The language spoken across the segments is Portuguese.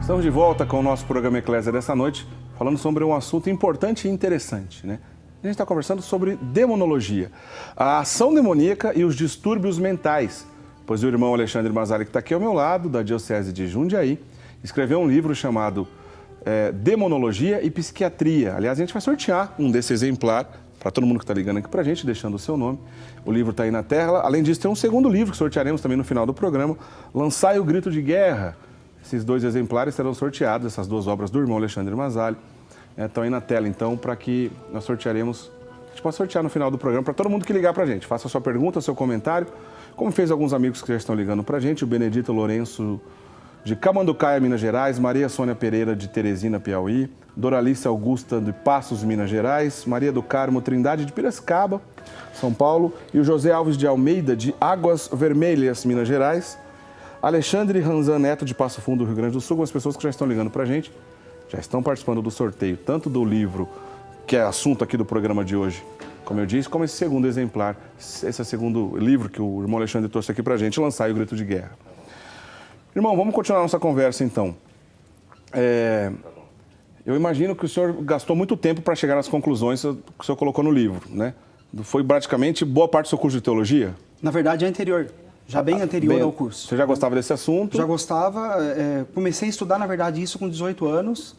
Estamos de volta com o nosso programa Eclésia dessa noite, falando sobre um assunto importante e interessante, né? A gente está conversando sobre demonologia, a ação demoníaca e os distúrbios mentais, pois o irmão Alexandre Mazzali, que está aqui ao meu lado, da Diocese de Jundiaí, escreveu um livro chamado Demonologia e Psiquiatria. Aliás, a gente vai sortear um desse exemplar para todo mundo que está ligando aqui para a gente, deixando o seu nome. O livro está aí na tela. Além disso, tem um segundo livro que sortearemos também no final do programa, Lançai o Grito de Guerra. Esses dois exemplares serão sorteados, essas duas obras do irmão Alexandre Mazzali. Estão aí na tela, então, para que nós sortearemos. A gente pode sortear no final do programa para todo mundo que ligar para a gente. Faça a sua pergunta, seu comentário. Como fez alguns amigos que já estão ligando para a gente, o Benedito Lourenço de Camanducaia, Minas Gerais, Maria Sônia Pereira de Teresina, Piauí, Doralice Augusta de Passos, Minas Gerais, Maria do Carmo Trindade de Piracicaba, São Paulo, e o José Alves de Almeida de Águas Vermelhas, Minas Gerais, Alexandre Ranzan Neto de Passo Fundo, Rio Grande do Sul, as pessoas que já estão ligando para a gente, já estão participando do sorteio, tanto do livro, que é assunto aqui do programa de hoje, como eu disse, como esse segundo exemplar, esse segundo livro que o irmão Alexandre trouxe aqui para a gente, Lançai o Grito de Guerra. Irmão, vamos continuar nossa conversa então. Eu imagino que o senhor gastou muito tempo para chegar nas conclusões que o senhor colocou no livro, né? Foi praticamente boa parte do seu curso de teologia? Na verdade, é anterior. Já bem anterior ao curso. Você já gostava desse assunto? Já gostava. Comecei a estudar, na verdade, isso com 18 anos,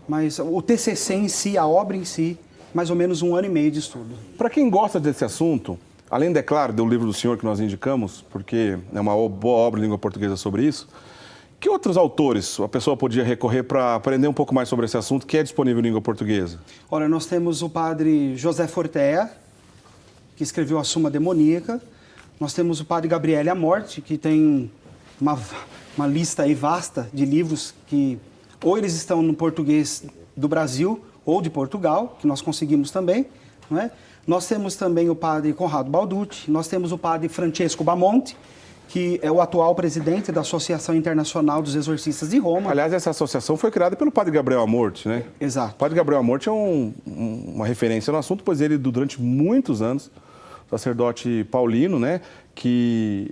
mas o TCC em si, a obra em si, mais ou menos 1 ano e meio de estudo. Para quem gosta desse assunto, além, é claro, do livro do senhor que nós indicamos, porque é uma boa obra em língua portuguesa sobre isso, que outros autores a pessoa podia recorrer para aprender um pouco mais sobre esse assunto que é disponível em língua portuguesa? Olha, nós temos o padre José Fortea, que escreveu a Suma Demoníaca. Nós temos o padre Gabriele Amorte, que tem uma lista aí vasta de livros que ou eles estão no português do Brasil ou de Portugal, que nós conseguimos também, não é? Nós temos também o padre Conrado Balducci, nós temos o padre Francesco Bamonte, que é o atual presidente da Associação Internacional dos Exorcistas de Roma. Aliás, essa associação foi criada pelo padre Gabriel Amorte, né? Exato. O padre Gabriel Amorte é uma referência no assunto, pois ele, durante muitos anos, sacerdote paulino, né, que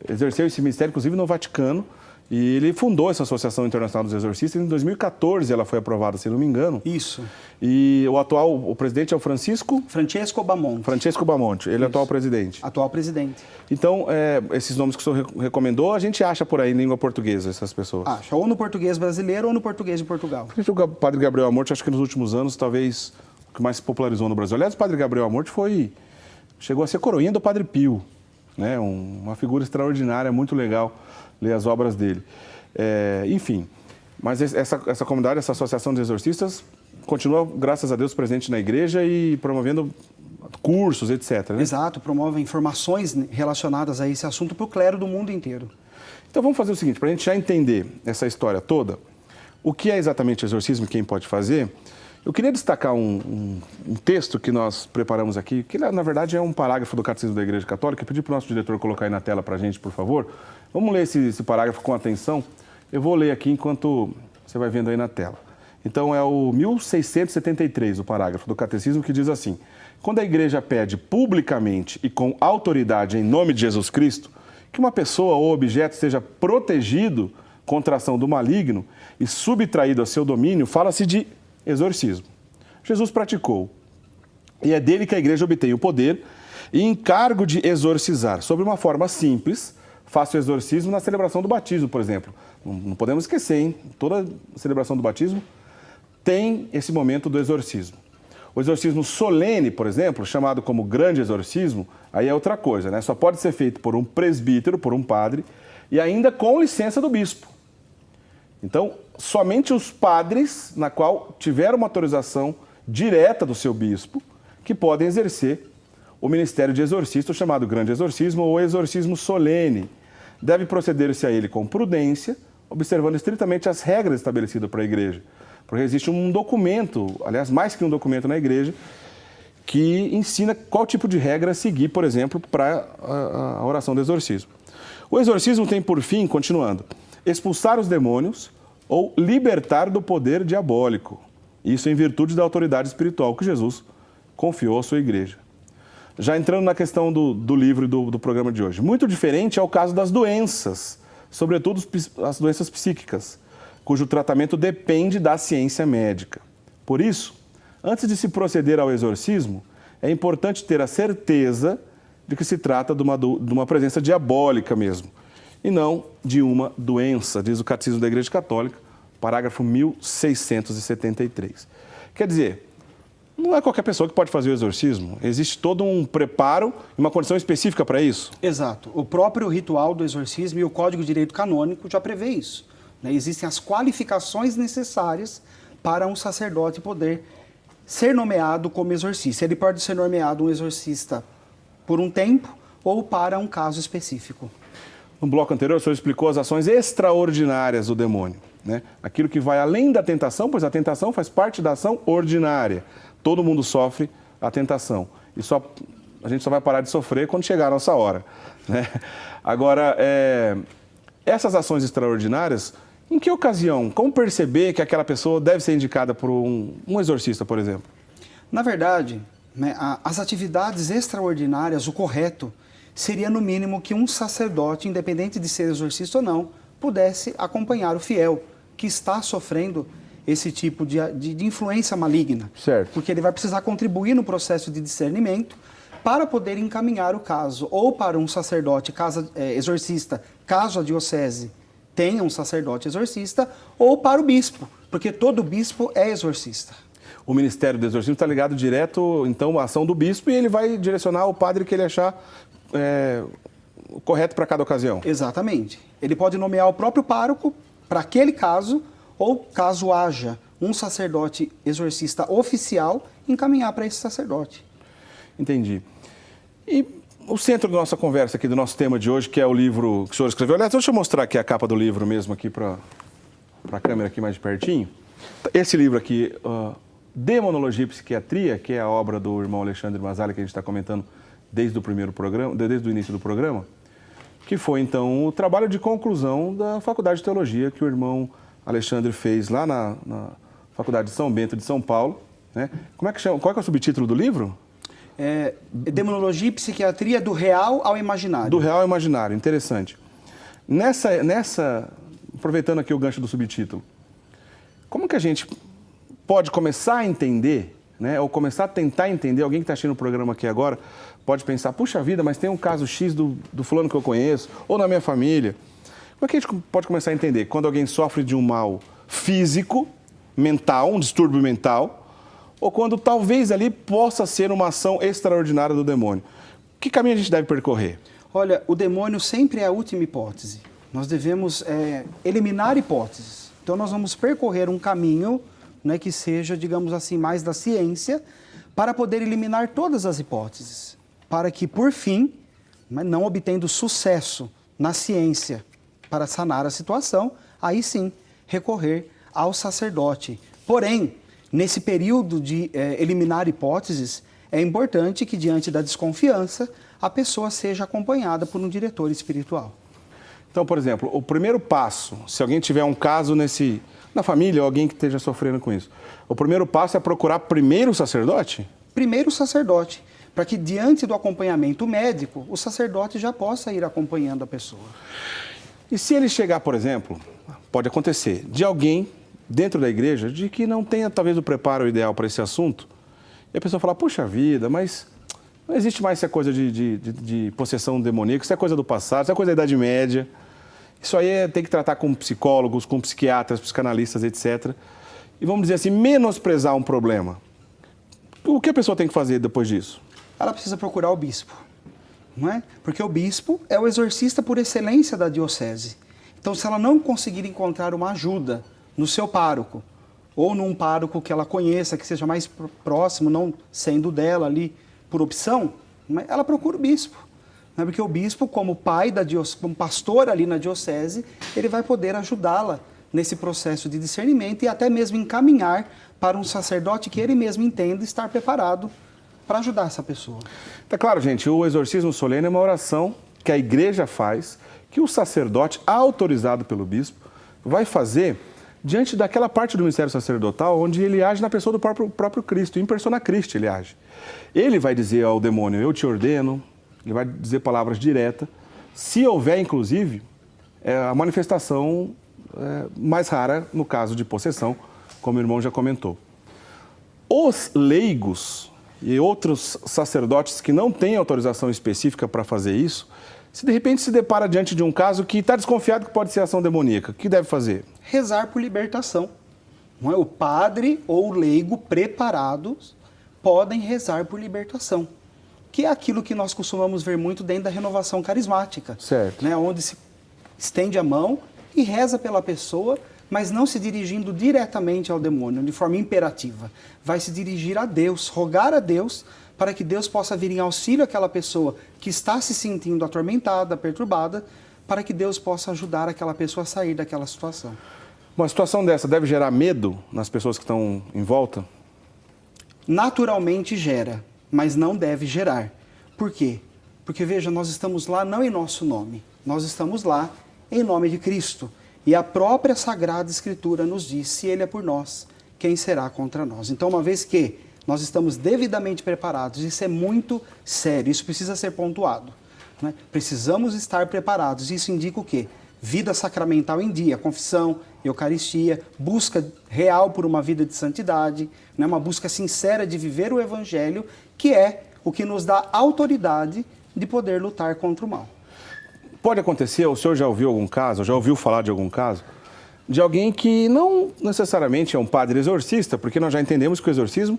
exerceu esse ministério, inclusive, no Vaticano, e ele fundou essa Associação Internacional dos Exorcistas. Em 2014 ela foi aprovada, se não me engano. Isso. E o presidente é o Francesco Bamonte. Francesco Bamonte, ele é o atual presidente. Atual presidente. Então, esses nomes que o senhor recomendou, a gente acha por aí em língua portuguesa, essas pessoas? Acha, ou no português brasileiro ou no português de Portugal. O padre Gabriel Amorte, acho que nos últimos anos, talvez, o que mais se popularizou no Brasil. Aliás, o padre Gabriel Amorte chegou a ser coroinha do Padre Pio, né? Uma figura extraordinária, muito legal ler as obras dele. Enfim, mas essa comunidade, essa associação de exorcistas, continua, graças a Deus, presente na igreja e promovendo cursos, etc. Né? Exato, promove informações relacionadas a esse assunto para o clero do mundo inteiro. Então vamos fazer o seguinte, para a gente já entender essa história toda, o que é exatamente exorcismo e quem pode fazer. Eu queria destacar um texto que nós preparamos aqui, que na verdade é um parágrafo do Catecismo da Igreja Católica. Eu pedi para o nosso diretor colocar aí na tela para a gente, por favor. Vamos ler esse parágrafo com atenção. Eu vou ler aqui enquanto você vai vendo aí na tela. Então é o 1673, o parágrafo do Catecismo, que diz assim: quando a Igreja pede publicamente e com autoridade em nome de Jesus Cristo que uma pessoa ou objeto seja protegido contra a ação do maligno e subtraído a seu domínio, fala-se de exorcismo. Jesus praticou, e é dele que a igreja obtém o poder e encargo de exorcizar. Sobre uma forma simples, faça o exorcismo na celebração do batismo, por exemplo. Não podemos esquecer, hein? Toda celebração do batismo tem esse momento do exorcismo. O exorcismo solene, por exemplo, chamado como grande exorcismo, aí é outra coisa, né? Só pode ser feito por um presbítero, por um padre, e ainda com licença do bispo. Então, somente os padres, na qual tiveram uma autorização direta do seu bispo, que podem exercer o ministério de exorcista, chamado grande exorcismo ou exorcismo solene. Deve proceder-se a ele com prudência, observando estritamente as regras estabelecidas para a igreja. Porque existe um documento, aliás, mais que um documento na igreja, que ensina qual tipo de regra seguir, por exemplo, para a oração do exorcismo. O exorcismo tem por fim, continuando, expulsar os demônios ou libertar do poder diabólico. Isso em virtude da autoridade espiritual que Jesus confiou à sua igreja. Já entrando na questão do livro e do programa de hoje. Muito diferente é o caso das doenças, sobretudo as doenças psíquicas. cujo tratamento depende da ciência médica. Por isso, antes de se proceder ao exorcismo, é importante ter a certeza de que se trata de uma presença diabólica mesmo, e não de uma doença, diz o Catecismo da Igreja Católica, parágrafo 1673. Quer dizer, não é qualquer pessoa que pode fazer o exorcismo, existe todo um preparo e uma condição específica para isso. Exato. O próprio ritual do exorcismo e o Código de Direito Canônico já prevê isso, né? Existem as qualificações necessárias para um sacerdote poder ser nomeado como exorcista. Ele pode ser nomeado um exorcista por um tempo ou para um caso específico. No bloco anterior, o senhor explicou as ações extraordinárias do demônio, né? Aquilo que vai além da tentação, pois a tentação faz parte da ação ordinária. Todo mundo sofre a tentação. E a gente só vai parar de sofrer quando chegar a nossa hora, né? Agora, essas ações extraordinárias, em que ocasião? Como perceber que aquela pessoa deve ser indicada por um exorcista, por exemplo? Na verdade, né, as atividades extraordinárias, o correto, seria no mínimo que um sacerdote, independente de ser exorcista ou não, pudesse acompanhar o fiel que está sofrendo esse tipo de influência maligna. Certo. Porque ele vai precisar contribuir no processo de discernimento para poder encaminhar o caso, ou para um sacerdote exorcista, caso a diocese tenha um sacerdote exorcista, ou para o bispo, porque todo bispo é exorcista. O Ministério do Exorcismo está ligado direto, então, à ação do bispo e ele vai direcionar o padre que ele achar correto para cada ocasião. Exatamente. Ele pode nomear o próprio pároco para aquele caso, ou caso haja um sacerdote exorcista oficial, encaminhar para esse sacerdote. Entendi. E o centro da nossa conversa aqui, do nosso tema de hoje, que é o livro que o senhor escreveu. Aliás, deixa eu mostrar aqui a capa do livro mesmo aqui para a câmera aqui mais de pertinho. Esse livro aqui, Demonologia e Psiquiatria, que é a obra do irmão Alexandre Mazzali, que a gente está comentando desde o início do programa, que foi, então, o trabalho de conclusão da Faculdade de Teologia que o irmão Alexandre fez lá na Faculdade de São Bento de São Paulo, né? Como é que chama? Qual é o subtítulo do livro? Demonologia e Psiquiatria do Real ao Imaginário. Do Real ao Imaginário, interessante. Aproveitando aqui o gancho do subtítulo, como que a gente pode começar a entender, né, ou começar a tentar entender, alguém que está assistindo o programa aqui agora, pode pensar, puxa vida, mas tem um caso X do fulano que eu conheço, ou na minha família. Como é que a gente pode começar a entender quando alguém sofre de um mal físico, mental, um distúrbio mental, ou quando talvez ali possa ser uma ação extraordinária do demônio? Que caminho a gente deve percorrer? Olha, o demônio sempre é a última hipótese. Nós devemos eliminar hipóteses. Então nós vamos percorrer um caminho, né, que seja, digamos assim, mais da ciência, para poder eliminar todas as hipóteses, para que, por fim, não obtendo sucesso na ciência para sanar a situação, aí sim, recorrer ao sacerdote. Porém, nesse período de eliminar hipóteses, é importante que, diante da desconfiança, a pessoa seja acompanhada por um diretor espiritual. Então, por exemplo, o primeiro passo, se alguém tiver um caso na família ou alguém que esteja sofrendo com isso, o primeiro passo é procurar primeiro o sacerdote? Primeiro o sacerdote, para que diante do acompanhamento médico, o sacerdote já possa ir acompanhando a pessoa. E se ele chegar, por exemplo, pode acontecer, de alguém dentro da igreja de que não tenha talvez o preparo ideal para esse assunto, e a pessoa falar, puxa vida, mas não existe mais essa coisa de possessão demoníaca, isso é coisa do passado, isso é coisa da Idade Média. Isso aí tem que tratar com psicólogos, com psiquiatras, psicanalistas, etc. E vamos dizer assim, menosprezar um problema. O que a pessoa tem que fazer depois disso? Ela precisa procurar o bispo, não é? Porque o bispo é o exorcista por excelência da diocese. Então, se ela não conseguir encontrar uma ajuda no seu pároco, ou num pároco que ela conheça, que seja mais próximo, não sendo dela ali por opção, ela procura o bispo. Porque o bispo, como pai da diocese, como pastor ali na diocese, ele vai poder ajudá-la nesse processo de discernimento e até mesmo encaminhar para um sacerdote que ele mesmo entenda estar preparado para ajudar essa pessoa. Tá claro, gente, o exorcismo solene é uma oração que a igreja faz, que o sacerdote, autorizado pelo bispo, vai fazer diante daquela parte do ministério sacerdotal onde ele age na pessoa do próprio Cristo, em persona Christi ele age. Ele vai dizer ao demônio, eu te ordeno. Ele vai dizer palavras diretas. Se houver, inclusive, a manifestação mais rara no caso de possessão, como o irmão já comentou. Os leigos e outros sacerdotes que não têm autorização específica para fazer isso, se de repente se depara diante de um caso que está desconfiado que pode ser ação demoníaca, o que deve fazer? Rezar por libertação. Não é? O padre ou o leigo preparados podem rezar por libertação, que é aquilo que nós costumamos ver muito dentro da renovação carismática. Certo. Né? Onde se estende a mão e reza pela pessoa, mas não se dirigindo diretamente ao demônio, de forma imperativa. Vai se dirigir a Deus, rogar a Deus, para que Deus possa vir em auxílio àquela pessoa que está se sentindo atormentada, perturbada, para que Deus possa ajudar aquela pessoa a sair daquela situação. Uma situação dessa deve gerar medo nas pessoas que estão em volta? Naturalmente gera, mas não deve gerar. Por quê? Porque, veja, nós estamos lá não em nosso nome, nós estamos lá em nome de Cristo. E a própria Sagrada Escritura nos diz, se Ele é por nós, quem será contra nós? Então, uma vez que nós estamos devidamente preparados, isso é muito sério, isso precisa ser pontuado. Né? Precisamos estar preparados, isso indica o quê? Vida sacramental em dia, confissão, Eucaristia, busca real por uma vida de santidade, né? Uma busca sincera de viver o Evangelho, que é o que nos dá autoridade de poder lutar contra o mal. Pode acontecer, o senhor já ouviu algum caso, já ouviu falar de algum caso, de alguém que não necessariamente é um padre exorcista, porque nós já entendemos que o exorcismo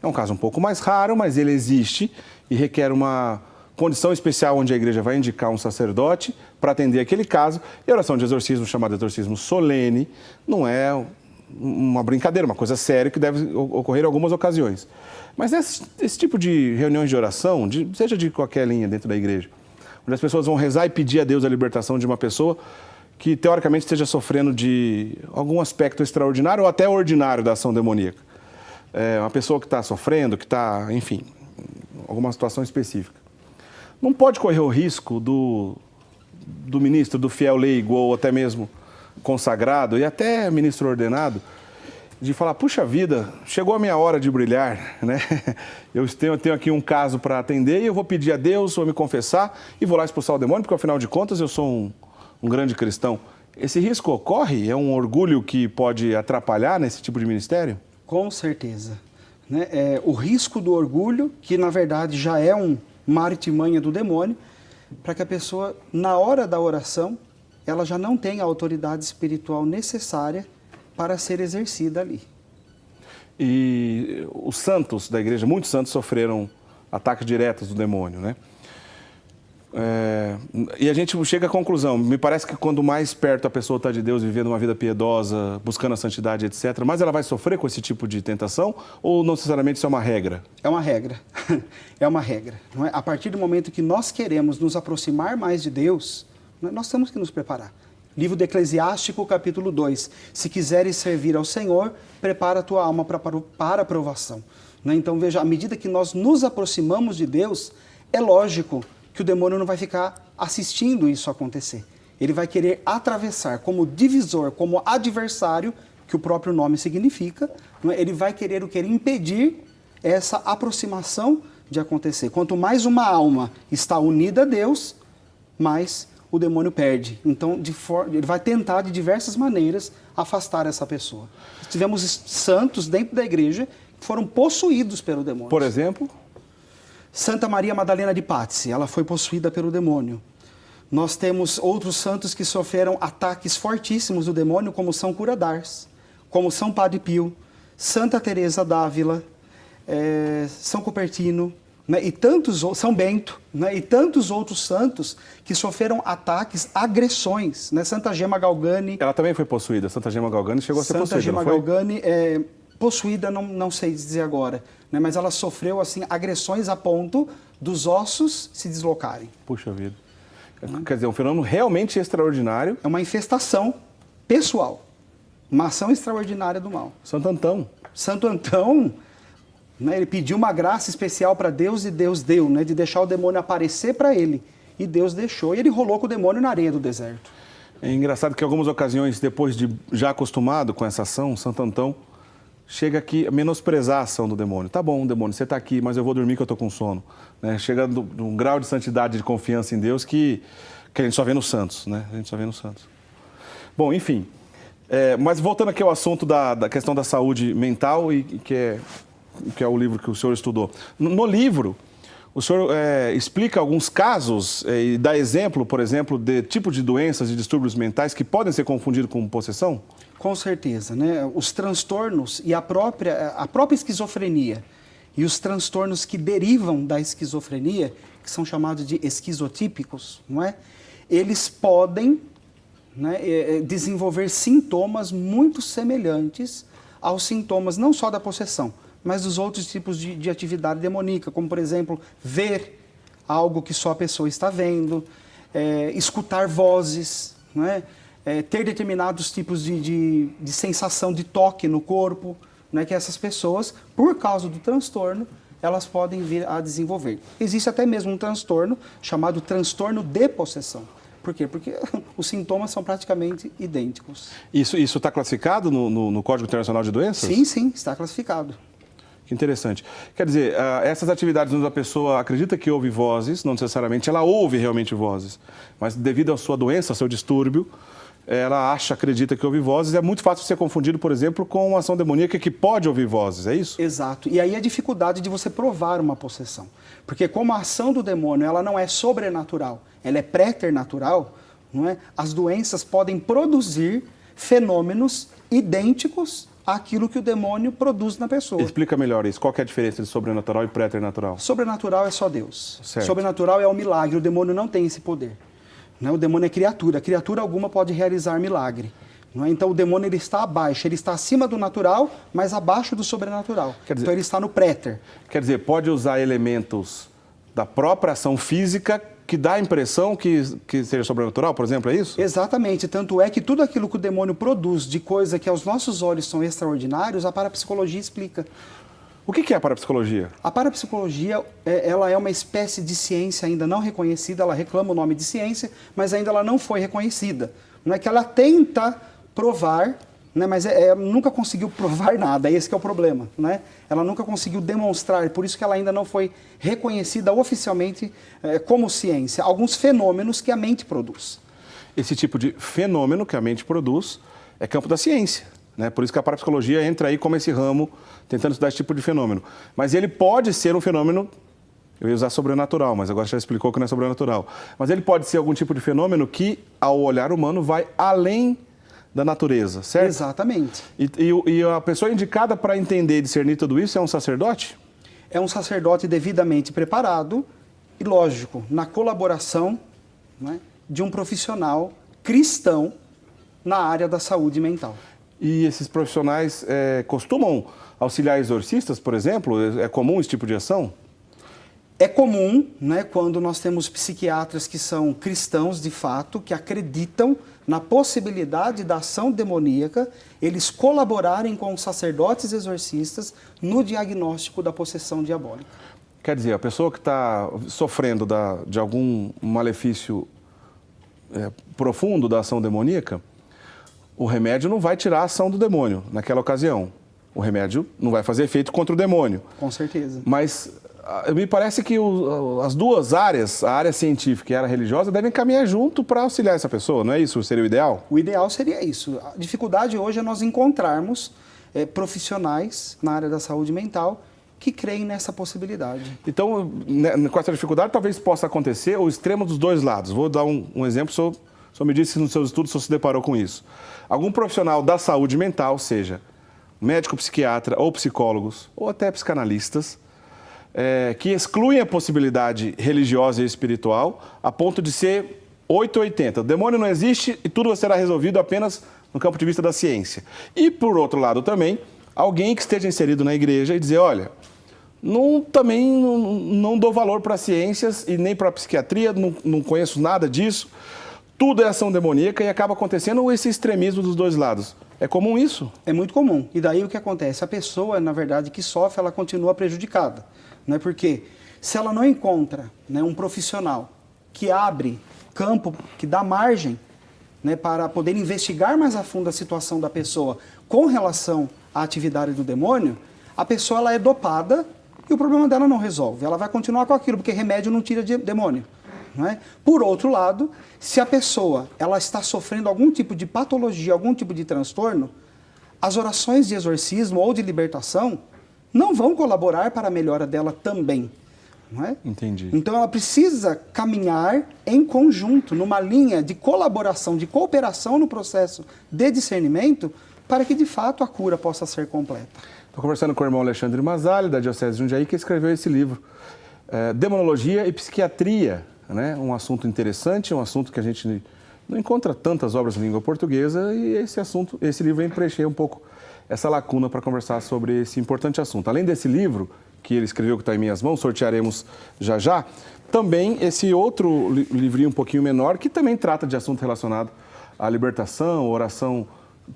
é um caso um pouco mais raro, mas ele existe e requer uma condição especial onde a igreja vai indicar um sacerdote para atender aquele caso. E a oração de exorcismo, chamada exorcismo solene, não é uma brincadeira, uma coisa séria que deve ocorrer em algumas ocasiões. Mas esse tipo de reuniões de oração, seja de qualquer linha dentro da igreja, onde as pessoas vão rezar e pedir a Deus a libertação de uma pessoa que, teoricamente, esteja sofrendo de algum aspecto extraordinário ou até ordinário da ação demoníaca. É uma pessoa que está sofrendo, que está, enfim, alguma situação específica. Não pode correr o risco do ministro, do fiel leigo ou até mesmo consagrado e até ministro ordenado, de falar, puxa vida, chegou a minha hora de brilhar, né? Eu tenho aqui um caso para atender e eu vou pedir a Deus, vou me confessar e vou lá expulsar o demônio, porque afinal de contas eu sou um grande cristão. Esse risco ocorre? É um orgulho que pode atrapalhar nesse tipo de ministério? Com certeza. Né? O risco do orgulho, que na verdade já é uma artimanha do demônio, para que a pessoa, na hora da oração, ela já não tenha a autoridade espiritual necessária para ser exercida ali. E os santos da igreja, muitos santos sofreram ataques diretos do demônio, né? E a gente chega à conclusão, me parece que quando mais perto a pessoa está de Deus, vivendo uma vida piedosa, buscando a santidade, etc., mais ela vai sofrer com esse tipo de tentação ou não necessariamente isso é uma regra? É uma regra, é uma regra. Não é? A partir do momento que nós queremos nos aproximar mais de Deus, nós temos que nos preparar. Livro do Eclesiástico, capítulo 2. Se quiseres servir ao Senhor, prepara a tua alma para a provação. Né? Então, veja, à medida que nós nos aproximamos de Deus, é lógico que o demônio não vai ficar assistindo isso acontecer. Ele vai querer atravessar como divisor, como adversário, que o próprio nome significa, não é? Ele vai querer o quê? Impedir essa aproximação de acontecer. Quanto mais uma alma está unida a Deus, mais o demônio perde. Então, ele vai tentar de diversas maneiras afastar essa pessoa. Tivemos santos dentro da igreja que foram possuídos pelo demônio. Por exemplo? Santa Maria Madalena de Pazzi, ela foi possuída pelo demônio. Nós temos outros santos que sofreram ataques fortíssimos do demônio, como São Cura d'Ars, como São Padre Pio, Santa Teresa d'Ávila, São Cupertino, né, e São Bento, né, e tantos outros santos que sofreram ataques, agressões. Né? Santa Gema Galgani. Ela também foi possuída. Santa Gema Galgani chegou a ser possuída, Santa Gema não foi? Galgani, possuída, não sei dizer agora, né, mas ela sofreu assim, agressões a ponto dos ossos se deslocarem. Puxa vida. Quer dizer, um fenômeno realmente extraordinário. É uma infestação pessoal, uma ação extraordinária do mal. Santo Antão. Santo Antão, né, ele pediu uma graça especial para Deus e Deus deu, né, de deixar o demônio aparecer para ele. E Deus deixou, e ele rolou com o demônio na areia do deserto. É engraçado que em algumas ocasiões, depois de já acostumado com essa ação, Santo Antão chega aqui a menosprezar a ação do demônio. Tá bom, demônio, você está aqui, mas eu vou dormir que eu estou com sono. Né? Chega num grau de santidade, de confiança em Deus que a gente só vê nos santos, né? A gente só vê nos santos. Bom, enfim, Mas voltando aqui ao assunto da questão da saúde mental, que é o livro que o senhor estudou. No livro, o senhor explica alguns casos e dá exemplo, por exemplo, de tipo de doenças e distúrbios mentais que podem ser confundidos com possessão? Com certeza, né? Os transtornos e a própria esquizofrenia e os transtornos que derivam da esquizofrenia, que são chamados de esquizotípicos, não é? Eles podem, né, desenvolver sintomas muito semelhantes aos sintomas não só da possessão, mas dos outros tipos de atividade demoníaca, como, por exemplo, ver algo que só a pessoa está vendo, escutar vozes, não é? Ter determinados tipos de sensação de toque no corpo, né, que essas pessoas, por causa do transtorno, elas podem vir a desenvolver. Existe até mesmo um transtorno chamado transtorno de possessão. Por quê? Porque os sintomas são praticamente idênticos. Isso está classificado no Código Internacional de Doenças? Sim, está classificado. Que interessante. Quer dizer, essas atividades onde a pessoa acredita que ouve vozes, não necessariamente ela ouve realmente vozes, mas devido à sua doença, ao seu distúrbio, ela acredita que ouve vozes. É muito fácil ser confundido, por exemplo, com uma ação demoníaca que pode ouvir vozes, é isso? Exato. E aí a dificuldade de você provar uma possessão. Porque como a ação do demônio ela não é sobrenatural, ela é préternatural, não é? As doenças podem produzir fenômenos idênticos àquilo que o demônio produz na pessoa. Explica melhor isso. Qual que é a diferença de sobrenatural e préternatural? Sobrenatural é só Deus. Certo. Sobrenatural é o milagre. O demônio não tem esse poder. Não é? O demônio é criatura. Criatura alguma pode realizar milagre. Não é? Então o demônio ele está abaixo. Ele está acima do natural, mas abaixo do sobrenatural. Então ele está no préter. Quer dizer, pode usar elementos da própria ação física que dá a impressão que seja sobrenatural, por exemplo, é isso? Exatamente. Tanto é que tudo aquilo que o demônio produz de coisa que aos nossos olhos são extraordinários, a parapsicologia explica. O que é a parapsicologia? A parapsicologia ela é uma espécie de ciência ainda não reconhecida, ela reclama o nome de ciência, mas ainda ela não foi reconhecida. Não é que ela tenta provar, né, mas nunca conseguiu provar nada, esse que é o problema. Né? Ela nunca conseguiu demonstrar, por isso que ela ainda não foi reconhecida oficialmente como ciência. Alguns fenômenos que a mente produz. Esse tipo de fenômeno que a mente produz é campo da ciência. Né? Por isso que a parapsicologia entra aí como esse ramo, tentando estudar esse tipo de fenômeno. Mas ele pode ser um fenômeno, eu ia usar sobrenatural, mas agora já explicou que não é sobrenatural. Mas ele pode ser algum tipo de fenômeno que, ao olhar humano, vai além da natureza, certo? Exatamente. E a pessoa indicada para entender e discernir tudo isso é um sacerdote? É um sacerdote devidamente preparado e, lógico, na colaboração, né, de um profissional cristão na área da saúde mental. E esses profissionais costumam auxiliar exorcistas, por exemplo? É comum esse tipo de ação? É comum, né, quando nós temos psiquiatras que são cristãos de fato, que acreditam na possibilidade da ação demoníaca, eles colaborarem com os sacerdotes exorcistas no diagnóstico da possessão diabólica. Quer dizer, a pessoa que está sofrendo de algum malefício profundo da ação demoníaca, o remédio não vai tirar a ação do demônio naquela ocasião. O remédio não vai fazer efeito contra o demônio. Com certeza. Mas me parece que as duas áreas, a área científica e a área religiosa, devem caminhar junto para auxiliar essa pessoa, não é isso? Seria o ideal? O ideal seria isso. A dificuldade hoje é nós encontrarmos profissionais na área da saúde mental que creem nessa possibilidade. Então, com essa dificuldade, talvez possa acontecer o extremo dos dois lados. Vou dar um exemplo, o senhor me disse que nos seus estudos o senhor se deparou com isso. Algum profissional da saúde mental, seja médico, psiquiatra ou psicólogos, ou até psicanalistas, que excluem a possibilidade religiosa e espiritual a ponto de ser 880. O demônio não existe e tudo será resolvido apenas no campo de vista da ciência. E, por outro lado também, alguém que esteja inserido na igreja e dizer, olha, também não dou valor para as ciências e nem para a psiquiatria, não conheço nada disso, tudo é ação demoníaca e acaba acontecendo esse extremismo dos dois lados. É comum isso? É muito comum. E daí o que acontece? A pessoa, na verdade, que sofre, ela continua prejudicada. Não é? Porque se ela não encontra, né, um profissional que abre campo, que dá margem, né, para poder investigar mais a fundo a situação da pessoa com relação à atividade do demônio, a pessoa ela é dopada e o problema dela não resolve. Ela vai continuar com aquilo, porque remédio não tira demônio. Não é? Por outro lado, se a pessoa ela está sofrendo algum tipo de patologia, algum tipo de transtorno, as orações de exorcismo ou de libertação não vão colaborar para a melhora dela também. Não é? Entendi. Então ela precisa caminhar em conjunto, numa linha de colaboração, de cooperação no processo de discernimento, para que de fato a cura possa ser completa. Estou conversando com o irmão Alexandre Mazzali, da Diocese de Jundiaí, que escreveu esse livro, Demonologia e Psiquiatria, né? Um assunto interessante, um assunto que a gente não encontra tantas obras em língua portuguesa, e esse livro vem preencher um pouco essa lacuna para conversar sobre esse importante assunto. Além desse livro que ele escreveu, que está em minhas mãos, sortearemos já já, também esse outro livrinho um pouquinho menor, que também trata de assunto relacionado à libertação, oração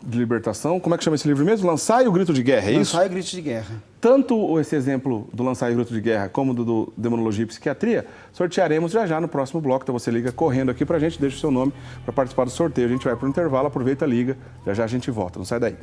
de libertação. Como é que chama esse livro mesmo? Lançai o Grito de Guerra, é isso? Lançai o Grito de Guerra. Tanto esse exemplo do Lançai o Grito de Guerra como do Demonologia e Psiquiatria, sortearemos já já no próximo bloco. Então você liga correndo aqui pra gente, deixa o seu nome para participar do sorteio. A gente vai para o intervalo, aproveita, liga, já já a gente volta. Não sai daí.